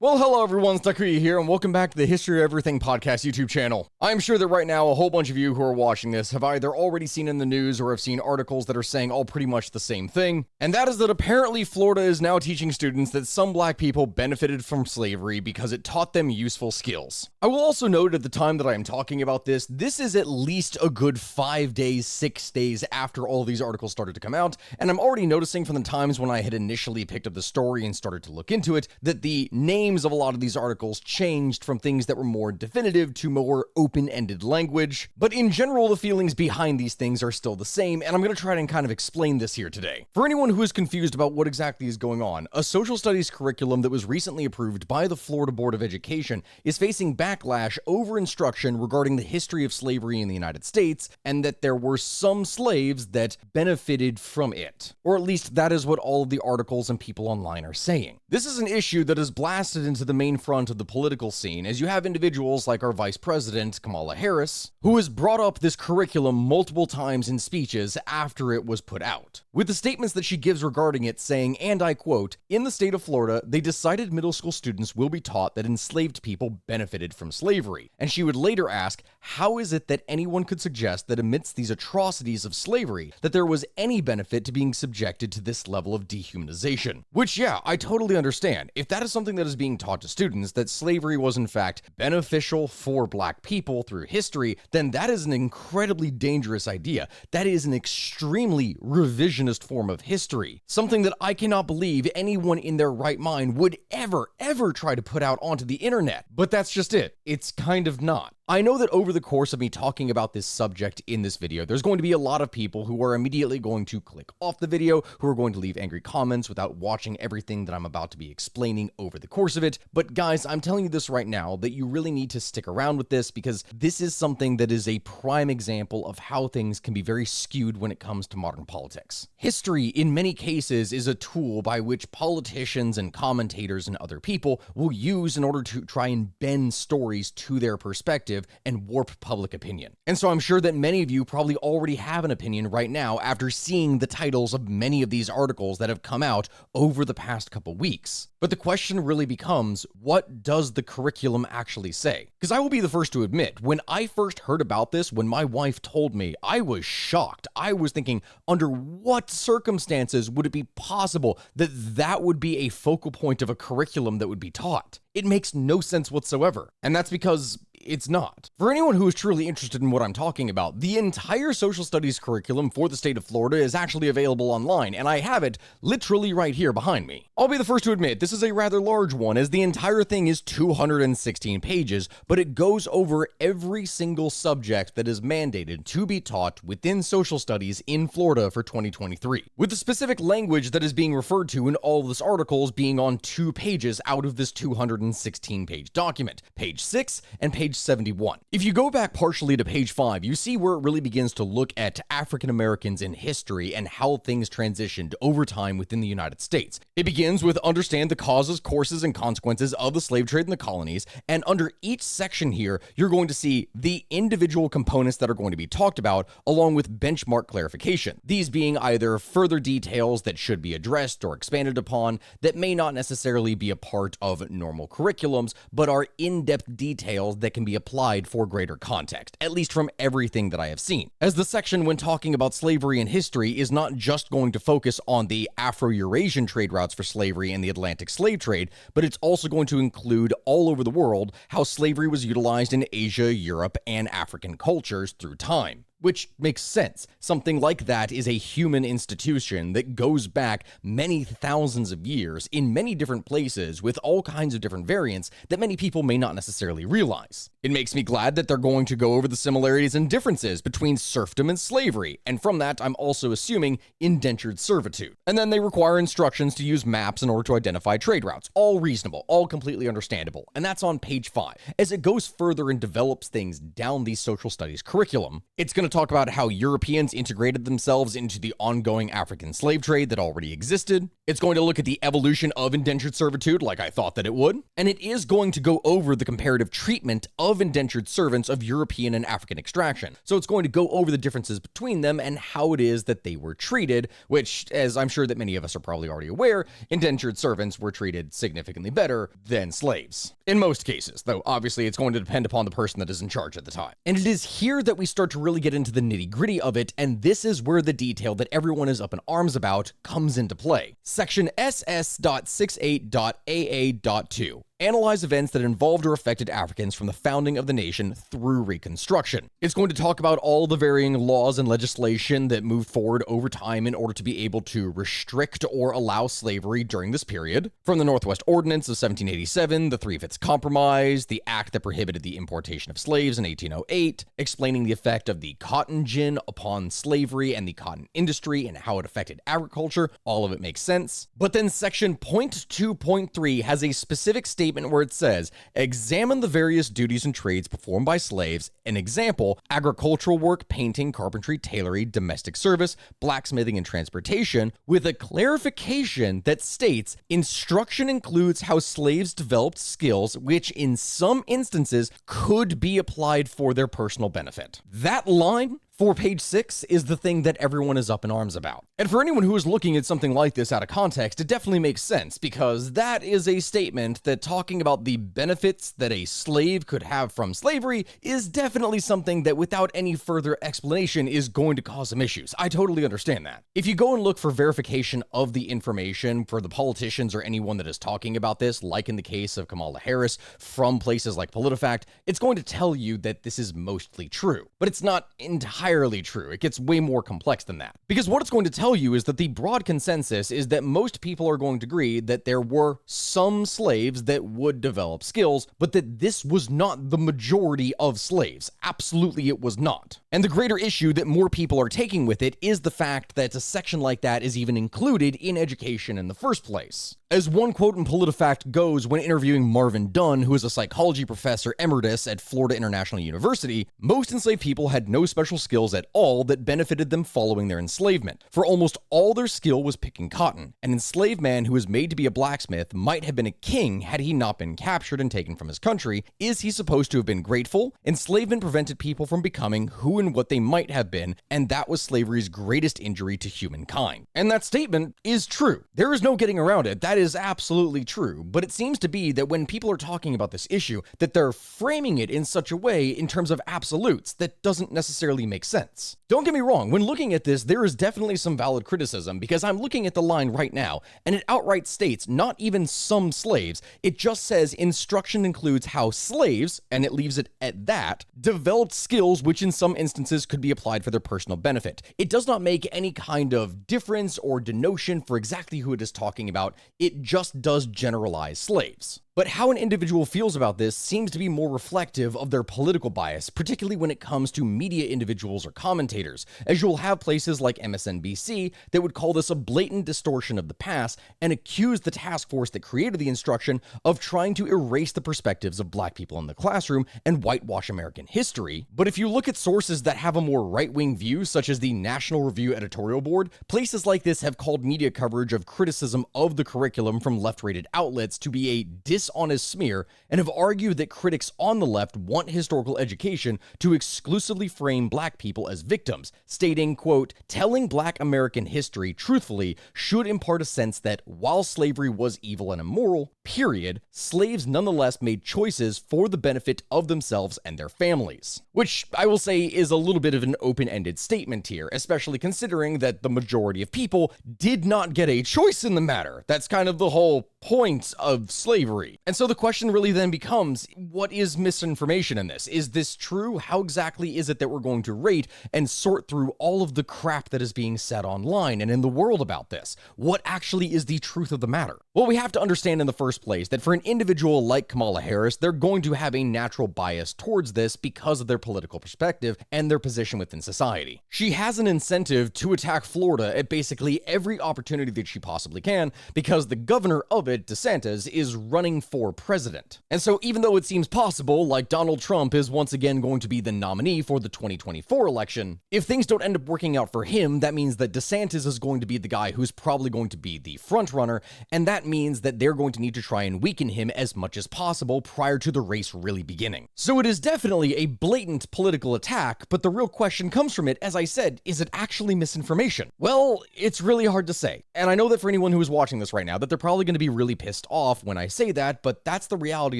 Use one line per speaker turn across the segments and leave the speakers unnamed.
Well, hello everyone, Takuya here, and welcome back to the History of Everything podcast YouTube channel. I'm sure that right now a whole bunch of you who are watching this have either already seen in the news or have seen articles that are saying all pretty much the same thing, and that is that apparently Florida is now teaching students that some black people benefited from slavery because it taught them useful skills. I will also note at the time that I am talking about this is at least a good 5 days, 6 days after all these articles started to come out, and I'm already noticing from the times when I had initially picked up the story and started to look into it that the names of a lot of these articles changed from things that were more definitive to more open-ended language, but in general the feelings behind these things are still the same, and I'm going to try and kind of explain this here today. For anyone who is confused about what exactly is going on, a social studies curriculum that was recently approved by the Florida Board of Education is facing backlash over instruction regarding the history of slavery in the United States, and that there were some slaves that benefited from it. Or at least that is what all of the articles and people online are saying. This is an issue that is blasted into the main front of the political scene, as you have individuals like our Vice President, Kamala Harris, who has brought up this curriculum multiple times in speeches after it was put out, with the statements that she gives regarding it saying, and I quote, "In the state of Florida, they decided middle school students will be taught that enslaved people benefited from slavery." And she would later ask, how is it that anyone could suggest that amidst these atrocities of slavery, that there was any benefit to being subjected to this level of dehumanization? Which, yeah, I totally understand. If that is something that is being taught to students, that slavery was in fact beneficial for black people through history, then that is an incredibly dangerous idea. That is an extremely revisionist form of history. Something that I cannot believe anyone in their right mind would ever try to put out onto the internet. But that's just it. It's kind of not. I know that over the course of me talking about this subject in this video, there's going to be a lot of people who are immediately going to click off the video, who are going to leave angry comments without watching everything that I'm about to be explaining over the course of it. But guys, I'm telling you this right now, that you really need to stick around with this, because this is something that is a prime example of how things can be very skewed when it comes to modern politics. History, in many cases, is a tool by which politicians and commentators and other people will use in order to try and bend stories to their perspective and warp public opinion. And so I'm sure that many of you probably already have an opinion right now after seeing the titles of many of these articles that have come out over the past couple weeks. But the question really becomes, what does the curriculum actually say? Because I will be the first to admit, when I first heard about this, when my wife told me, I was shocked. I was thinking, under what circumstances would it be possible that that would be a focal point of a curriculum that would be taught? It makes no sense whatsoever. And that's because it's not. For anyone who is truly interested in what I'm talking about, the entire social studies curriculum for the state of Florida is actually available online, and I have it literally right here behind me. I'll be the first to admit this is a rather large one, as the entire thing is 216 pages, but it goes over every single subject that is mandated to be taught within social studies in Florida for 2023, with the specific language that is being referred to in all of this articles being on 2 pages out of this 216-page document, page 6 and page 71. If you go back partially to page 5, you see where it really begins to look at African Americans in history and how things transitioned over time within the United States. It begins with understand the causes, courses, and consequences of the slave trade in the colonies, and under each section here, you're going to see the individual components that are going to be talked about, along with benchmark clarification. These being either further details that should be addressed or expanded upon that may not necessarily be a part of normal curriculums, but are in-depth details that can be applied for greater context, at least from everything that I have seen. As the section when talking about slavery and history is not just going to focus on the Afro-Eurasian trade routes for slavery and the Atlantic slave trade, but it's also going to include all over the world how slavery was utilized in Asia, Europe, and African cultures through time. Which makes sense. Something like that is a human institution that goes back many thousands of years in many different places with all kinds of different variants that many people may not necessarily realize. It makes me glad that they're going to go over the similarities and differences between serfdom and slavery, and from that I'm also assuming indentured servitude. And then they require instructions to use maps in order to identify trade routes. All reasonable, all completely understandable, and that's on page 5. As it goes further and develops things down the social studies curriculum, it's going to to talk about how Europeans integrated themselves into the ongoing African slave trade that already existed. It's going to look at the evolution of indentured servitude, like I thought that it would. And it is going to go over the comparative treatment of indentured servants of European and African extraction. So it's going to go over the differences between them and how it is that they were treated, which, as I'm sure that many of us are probably already aware, indentured servants were treated significantly better than slaves. In most cases, though obviously it's going to depend upon the person that is in charge at the time. And it is here that we start to really get into the nitty-gritty of it, and this is where the detail that everyone is up in arms about comes into play. Section SS.68.AA.2. Analyze events that involved or affected Africans from the founding of the nation through Reconstruction. It's going to talk about all the varying laws and legislation that moved forward over time in order to be able to restrict or allow slavery during this period. From the Northwest Ordinance of 1787, the Three-Fifths Compromise, the act that prohibited the importation of slaves in 1808, explaining the effect of the cotton gin upon slavery and the cotton industry and how it affected agriculture. All of it makes sense. But then section .2.3 has a specific statement where it says, examine the various duties and trades performed by slaves. An example, agricultural work, painting, carpentry, tailoring, domestic service, blacksmithing, and transportation, with a clarification that states instruction includes how slaves developed skills which in some instances could be applied for their personal benefit. That line for page 6 is the thing that everyone is up in arms about. And for anyone who is looking at something like this out of context, it definitely makes sense, because that is a statement that talking about the benefits that a slave could have from slavery is definitely something that without any further explanation is going to cause some issues. I totally understand that. If you go and look for verification of the information for the politicians or anyone that is talking about this, like in the case of Kamala Harris, from places like PolitiFact, it's going to tell you that this is mostly true. But it's not entirely true. It gets way more complex than that. Because what it's going to tell you is that the broad consensus is that most people are going to agree that there were some slaves that would develop skills, but that this was not the majority of slaves. Absolutely it was not. And the greater issue that more people are taking with it is the fact that a section like that is even included in education in the first place. As one quote in PolitiFact goes when interviewing Marvin Dunn, who is a psychology professor emeritus at Florida International University, most enslaved people had no special skills at all that benefited them following their enslavement, for almost all their skill was picking cotton. An enslaved man who was made to be a blacksmith might have been a king had he not been captured and taken from his country. Is he supposed to have been grateful? Enslavement prevented people from becoming who and what they might have been, and that was slavery's greatest injury to humankind. And that statement is true. There is no getting around it. That is absolutely true. But it seems to be that when people are talking about this issue, that they're framing it in such a way in terms of absolutes that doesn't necessarily make sense. Don't get me wrong, when looking at this, there is definitely some valid criticism, because I'm looking at the line right now, and it outright states not even some slaves, it just says instruction includes how slaves, and it leaves it at that, developed skills which in some instances could be applied for their personal benefit. It does not make any kind of difference or denotion for exactly who it is talking about, it just does generalize slaves. But how an individual feels about this seems to be more reflective of their political bias, particularly when it comes to media individuals or commentators, as you'll have places like MSNBC that would call this a blatant distortion of the past and accuse the task force that created the instruction of trying to erase the perspectives of black people in the classroom and whitewash American history. But if you look at sources that have a more right-wing view, such as the National Review editorial board, places like this have called media coverage of criticism of the curriculum from left-rated outlets to be a dishonest smear, and have argued that critics on the left want historical education to exclusively frame black people as victims, stating, quote, telling black American history truthfully should impart a sense that while slavery was evil and immoral, period, slaves nonetheless made choices for the benefit of themselves and their families. Which I will say is a little bit of an open-ended statement here, especially considering that the majority of people did not get a choice in the matter. That's kind of the whole point of slavery. And so the question really then becomes, what is misinformation in this? Is this true? How exactly is it that we're going to rate and sort through all of the crap that is being said online and in the world about this? What actually is the truth of the matter? Well, Well, we have to understand in the first place that for an individual like Kamala Harris, they're going to have a natural bias towards this because of their political perspective and their position within society. She has an incentive to attack Florida at basically every opportunity that she possibly can because the governor of it, DeSantis, is running for president. And so even though it seems possible, like Donald Trump is once again going to be the nominee for the 2024 election, if things don't end up working out for him, that means that DeSantis is going to be the guy who's probably going to be the front runner, and that means that they're going to need to try and weaken him as much as possible prior to the race really beginning. So it is definitely a blatant political attack, but the real question comes from it, as I said, is it actually misinformation? Well, it's really hard to say. And I know that for anyone who is watching this right now, that they're probably going to be really pissed off when I say that, but that's the reality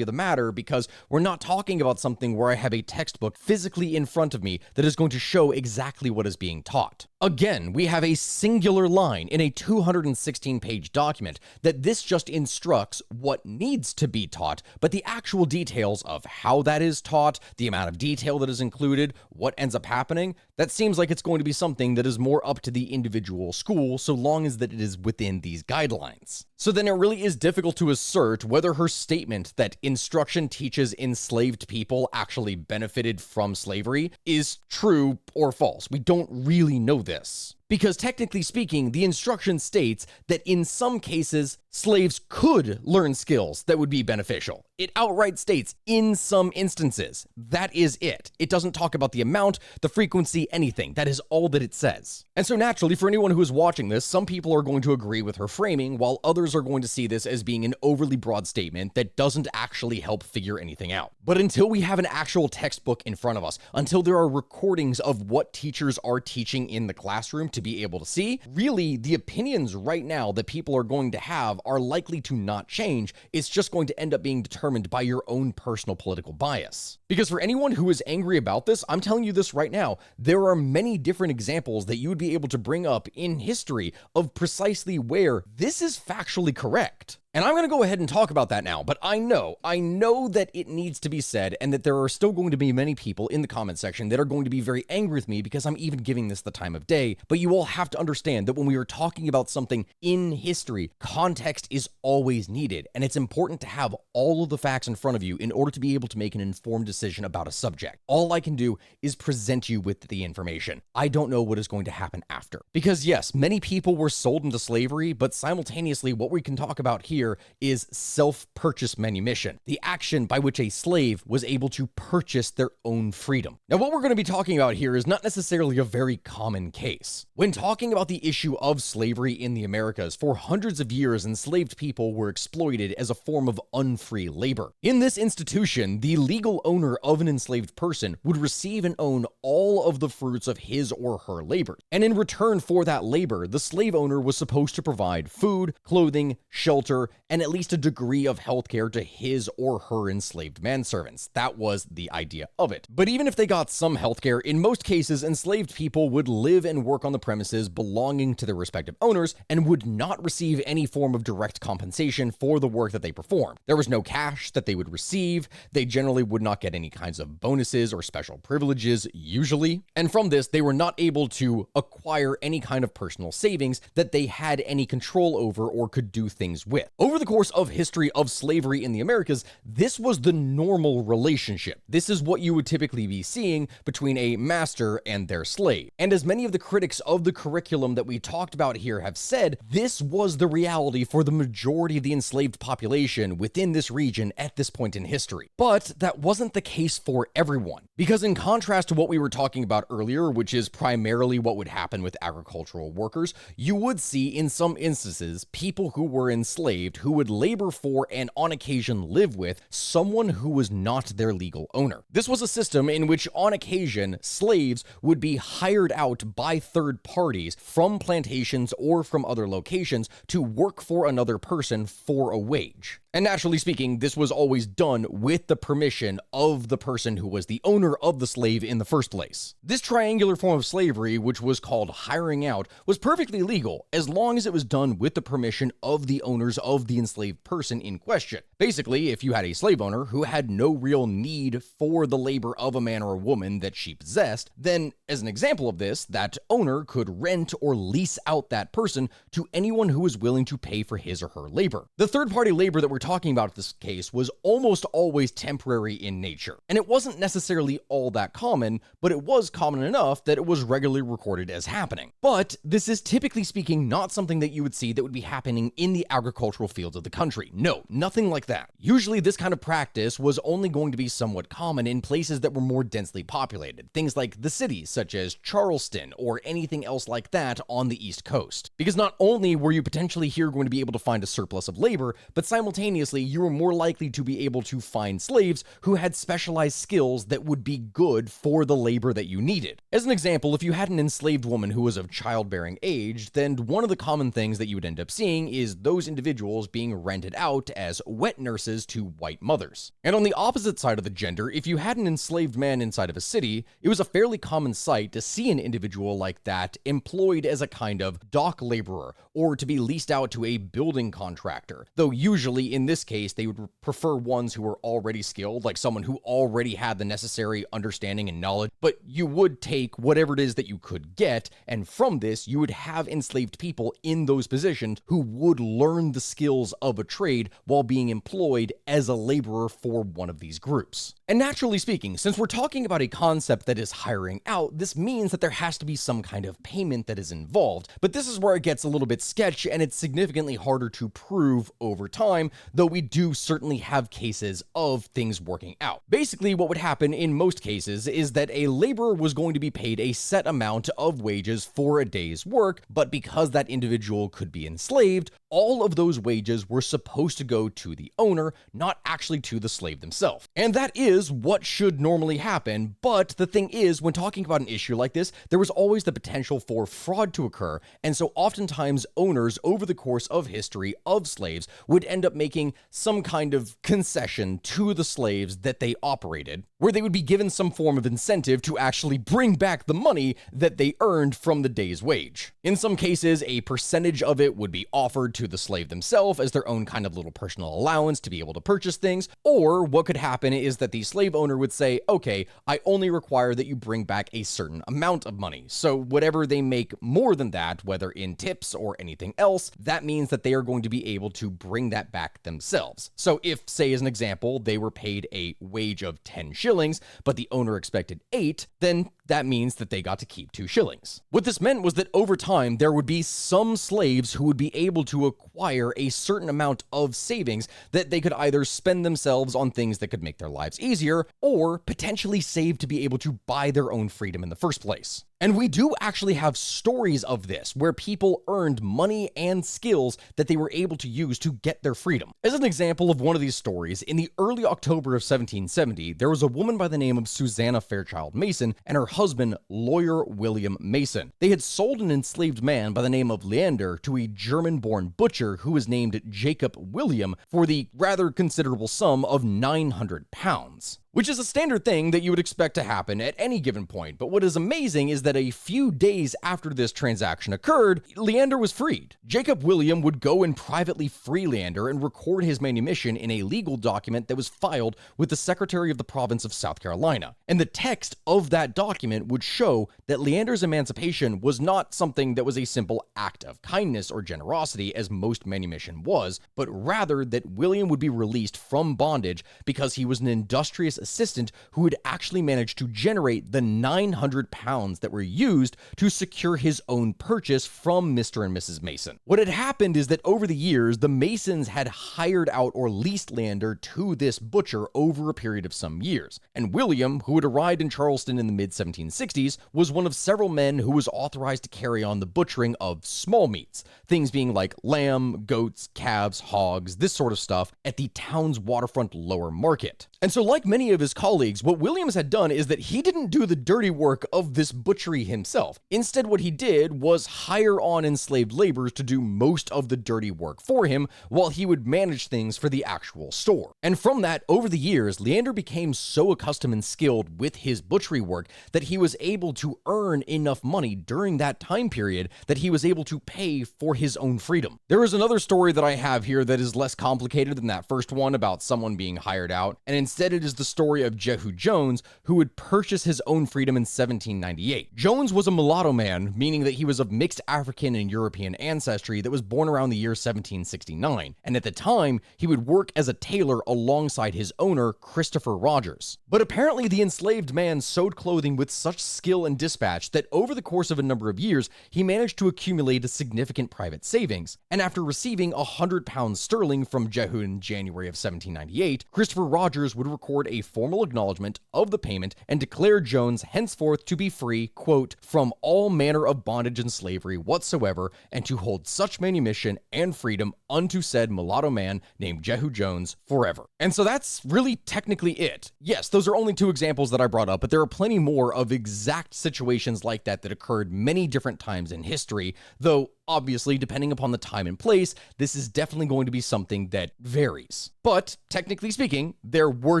of the matter because we're not talking about something where I have a textbook physically in front of me that is going to show exactly what is being taught. Again, we have a singular line in a 216-page document that this just instructs what needs to be taught, but the actual details of how that is taught, the amount of detail that is included, what ends up happening, that seems like it's going to be something that is more up to the individual school so long as that it is within these guidelines. So then it really is difficult to assert whether her statement that instruction teaches enslaved people actually benefited from slavery is true or false. We don't really know this. Because technically speaking, the instruction states that in some cases, slaves could learn skills that would be beneficial. It outright states in some instances. That is it. It doesn't talk about the amount, the frequency, anything. That is all that it says. And so naturally, for anyone who is watching this, some people are going to agree with her framing, while others are going to see this as being an overly broad statement that doesn't actually help figure anything out. But until we have an actual textbook in front of us, until there are recordings of what teachers are teaching in the classroom to be able to see, really the opinions right now that people are going to have are likely to not change. It's just going to end up being determined by your own personal political bias. Because for anyone who is angry about this, I'm telling you this right now, there are many different examples that you would be able to bring up in history of precisely where this is factually correct. And I'm going to go ahead and talk about that now, but I know that it needs to be said and that there are still going to be many people in the comment section that are going to be very angry with me because I'm even giving this the time of day, but you all have to understand that when we are talking about something in history, context is always needed, and it's important to have all of the facts in front of you in order to be able to make an informed decision about a subject. All I can do is present you with the information. I don't know what is going to happen after. Because yes, many people were sold into slavery, but simultaneously what we can talk about here is self-purchase manumission, the action by which a slave was able to purchase their own freedom. Now, what we're going to be talking about here is not necessarily a very common case. When talking about the issue of slavery in the Americas, for hundreds of years, enslaved people were exploited as a form of unfree labor. In this institution, the legal owner of an enslaved person would receive and own all of the fruits of his or her labor. And in return for that labor, the slave owner was supposed to provide food, clothing, shelter, and at least a degree of healthcare to his or her enslaved manservants. That was the idea of it. But even if they got some healthcare, in most cases, enslaved people would live and work on the premises belonging to their respective owners and would not receive any form of direct compensation for the work that they performed. There was no cash that they would receive. They generally would not get any kinds of bonuses or special privileges, usually. And from this, they were not able to acquire any kind of personal savings that they had any control over or could do things with. Over the course of history of slavery in the Americas, this was the normal relationship. This is what you would typically be seeing between a master and their slave. And as many of the critics of the curriculum that we talked about here have said, this was the reality for the majority of the enslaved population within this region at this point in history. But that wasn't the case for everyone. Because in contrast to what we were talking about earlier, which is primarily what would happen with agricultural workers, you would see in some instances people who were enslaved who would labor for and on occasion live with someone who was not their legal owner. This was a system in which on occasion slaves would be hired out by third parties from plantations or from other locations to work for another person for a wage. And naturally speaking, this was always done with the permission of the person who was the owner of the slave in the first place. This triangular form of slavery, which was called hiring out, was perfectly legal as long as it was done with the permission of the owners of the enslaved person in question. Basically, if you had a slave owner who had no real need for the labor of a man or a woman that she possessed, then as an example of this, that owner could rent or lease out that person to anyone who was willing to pay for his or her labor. The third-party labor that we're talking about in this case was almost always temporary in nature, and it wasn't necessarily all that common, but it was common enough that it was regularly recorded as happening. But this is typically speaking not something that you would see that would be happening in the agricultural fields of the country. No, nothing like that. Usually this kind of practice was only going to be somewhat common in places that were more densely populated, things like the cities such as Charleston or anything else like that on the East Coast. Because not only were you potentially here going to be able to find a surplus of labor, but simultaneously you were more likely to be able to find slaves who had specialized skills that would be good for the labor that you needed. As an example, if you had an enslaved woman who was of childbearing age, then one of the common things that you would end up seeing is those individuals being rented out as wet nurses to white mothers. And on the opposite side of the gender, if you had an enslaved man inside of a city, it was a fairly common sight to see an individual like that employed as a kind of dock laborer or to be leased out to a building contractor, though usually in this case they would prefer ones who were already skilled, like someone who already had the necessary understanding and knowledge, but you would take whatever it is that you could get, and from this you would have enslaved people in those positions who would learn the skills of a trade while being employed as a laborer for one of these groups. And naturally speaking, since we're talking about a concept that is hiring out, this means that there has to be some kind of payment that is involved, but this is where it gets a little bit sketchy and it's significantly harder to prove over time, though we do certainly have cases of things working out. Basically, what would happen in most cases is that a laborer was going to be paid a set amount of wages for a day's work, but because that individual could be enslaved, all of those wages were supposed to go to the owner, not actually to the slave themselves. And that is what should normally happen, but the thing is, when talking about an issue like this, there was always the potential for fraud to occur, and so oftentimes owners over the course of history of slaves would end up making some kind of concession to the slaves that they operated, where they would be given some form of incentive to actually bring back the money that they earned from the day's wage. In some cases, a percentage of it would be offered to the slave themselves as their own kind of little personal allowance to be able to purchase things, or what could happen is that the slave owner would say, okay, I only require that you bring back a certain amount of money. So whatever they make more than that, whether in tips or anything else, that means that they are going to be able to bring that back themselves. So if, say as an example, they were paid a wage of 10 shillings, but the owner expected 8, then that means that they got to keep 2 shillings. What this meant was that over time, there would be some slaves who would be able to acquire a certain amount of savings that they could either spend themselves on things that could make their lives easier, or potentially save to be able to buy their own freedom in the first place. And we do actually have stories of this, where people earned money and skills that they were able to use to get their freedom. As an example of one of these stories, in the early October of 1770, there was a woman by the name of Susanna Fairchild Mason and her husband, lawyer William Mason. They had sold an enslaved man by the name of Leander to a German-born butcher who was named Jacob William for the rather considerable sum of 900 pounds. Which is a standard thing that you would expect to happen at any given point. But what is amazing is that a few days after this transaction occurred, Leander was freed. Jacob William would go and privately free Leander and record his manumission in a legal document that was filed with the Secretary of the Province of South Carolina. And the text of that document would show that Leander's emancipation was not something that was a simple act of kindness or generosity, as most manumission was, but rather that William would be released from bondage because he was an industrious assistant who had actually managed to generate the 900 pounds that were used to secure his own purchase from Mr. and Mrs. Mason. What had happened is that over the years, the Masons had hired out or leased Leander to this butcher over a period of some years. And William, who had arrived in Charleston in the mid-1760s, was one of several men who was authorized to carry on the butchering of small meats, things being like lamb, goats, calves, hogs, this sort of stuff, at the town's waterfront lower market. And so like many many of his colleagues, what Williams had done is that he didn't do the dirty work of this butchery himself. Instead, what he did was hire on enslaved laborers to do most of the dirty work for him while he would manage things for the actual store. And from that, over the years, Leander became so accustomed and skilled with his butchery work that he was able to earn enough money during that time period that he was able to pay for his own freedom. There is another story that I have here that is less complicated than that first one about someone being hired out, and instead it is the story of Jehu Jones, who would purchase his own freedom in 1798. Jones was a mulatto man, meaning that he was of mixed African and European ancestry that was born around the year 1769, and at the time, he would work as a tailor alongside his owner, Christopher Rogers. But apparently the enslaved man sewed clothing with such skill and dispatch that over the course of a number of years, he managed to accumulate a significant private savings, and after receiving £100 sterling from Jehu in January of 1798, Christopher Rogers would record a formal acknowledgement of the payment and declare Jones henceforth to be free, quote, from all manner of bondage and slavery whatsoever, and to hold such manumission and freedom unto said mulatto man named Jehu Jones forever. And so that's really technically it. Yes, those are only two examples that I brought up, but there are plenty more of exact situations like that that occurred many different times in history, though obviously, depending upon the time and place, this is definitely going to be something that varies. But technically speaking, there were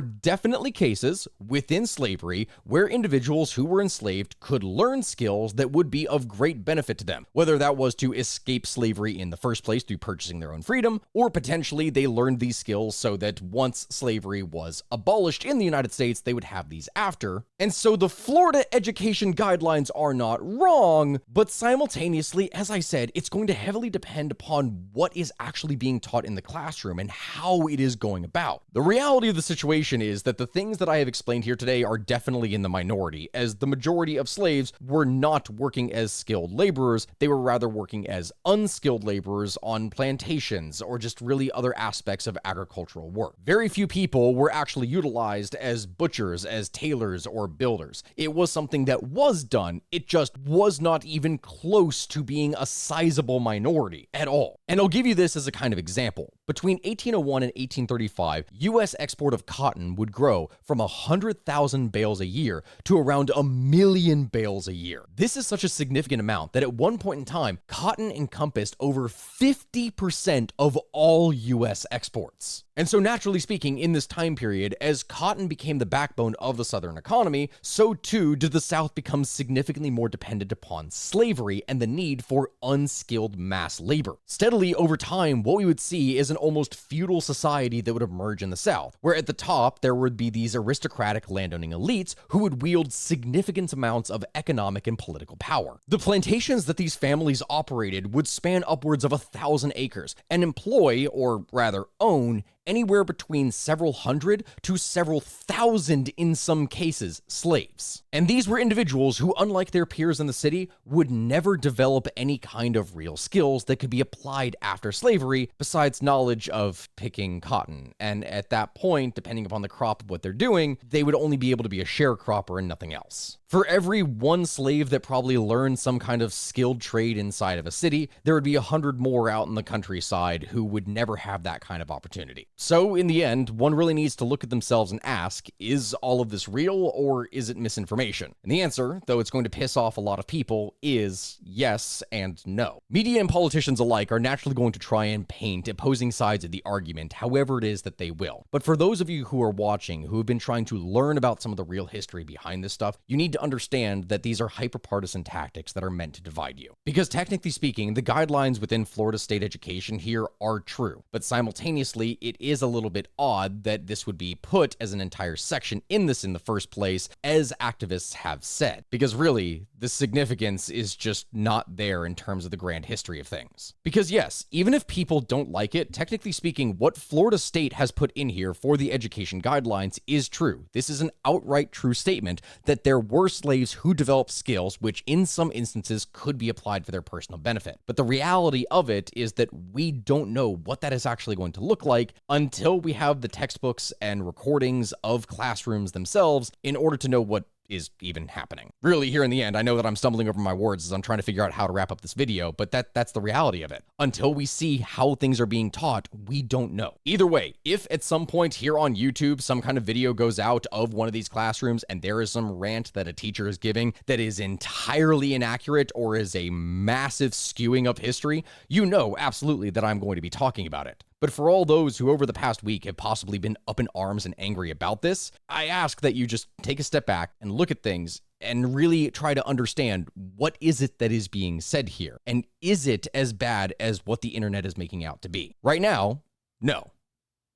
definitely cases within slavery where individuals who were enslaved could learn skills that would be of great benefit to them, whether that was to escape slavery in the first place through purchasing their own freedom, or potentially they learned these skills so that once slavery was abolished in the United States, they would have these after. And so the Florida education guidelines are not wrong, but simultaneously, as I said, it's going to heavily depend upon what is actually being taught in the classroom and how it is going about. The reality of the situation is that the things that I have explained here today are definitely in the minority, as the majority of slaves were not working as skilled laborers, they were rather working as unskilled laborers on plantations or just really other aspects of agricultural work. Very few people were actually utilized as butchers, as tailors, or builders. It was something that was done, it just was not even close to being a sizable minority at all. And I'll give you this as a kind of example. Between 1801 and 1835, U.S. export of cotton would grow from 100,000 bales a year to around 1,000,000 bales a year. This is such a significant amount that at one point in time, cotton encompassed over 50% of all U.S. exports. And so naturally speaking, in this time period, as cotton became the backbone of the Southern economy, so too did the South become significantly more dependent upon slavery and the need for unskilled mass labor. Steadily over time, what we would see is an almost feudal society that would emerge in the South, where at the top there would be these aristocratic landowning elites who would wield significant amounts of economic and political power. The plantations that these families operated would span upwards of 1,000 acres and employ, or rather own, anywhere between several hundred to several thousand, in some cases, slaves. And these were individuals who, unlike their peers in the city, would never develop any kind of real skills that could be applied after slavery besides knowledge of picking cotton. And at that point, depending upon the crop of what they're doing, they would only be able to be a sharecropper and nothing else. For every one slave that probably learned some kind of skilled trade inside of a city, there would be 100 more out in the countryside who would never have that kind of opportunity. So in the end, one really needs to look at themselves and ask, is all of this real or is it misinformation? And the answer, though it's going to piss off a lot of people, is yes and no. Media and politicians alike are naturally going to try and paint opposing sides of the argument however it is that they will. But for those of you who are watching, who have been trying to learn about some of the real history behind this stuff, you need to understand that these are hyper-partisan tactics that are meant to divide you. Because technically speaking, the guidelines within Florida state education here are true, but simultaneously, it is a little bit odd that this would be put as an entire section in this in the first place, as activists have said. Because really, the significance is just not there in terms of the grand history of things. Because yes, even if people don't like it, technically speaking, what Florida state has put in here for the education guidelines is true. This is an outright true statement that there were slaves who developed skills which in some instances could be applied for their personal benefit. But the reality of it is that we don't know what that is actually going to look like until we have the textbooks and recordings of classrooms themselves in order to know what is even happening. Really, here in the end, I know that I'm stumbling over my words as I'm trying to figure out how to wrap up this video, but that's the reality of it. Until we see how things are being taught, we don't know. Either way, if at some point here on YouTube, some kind of video goes out of one of these classrooms and there is some rant that a teacher is giving that is entirely inaccurate or is a massive skewing of history, you know absolutely that I'm going to be talking about it. But for all those who over the past week have possibly been up in arms and angry about this, I ask that you just take a step back and look at things and really try to understand what is it that is being said here? And is it as bad as what the internet is making out to be? Right now, no.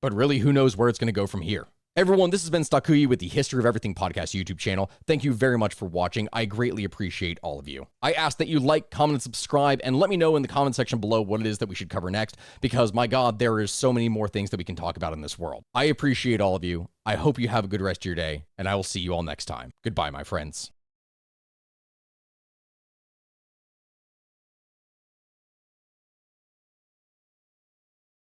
But really, who knows where it's going to go from here? Everyone, this has been Stakuyi with the History of Everything podcast YouTube channel. Thank you very much for watching. I greatly appreciate all of you. I ask that you like, comment, and subscribe, and let me know in the comment section below what it is that we should cover next, because my God, there is so many more things that we can talk about in this world. I appreciate all of you. I hope you have a good rest of your day, and I will see you all next time. Goodbye, my friends.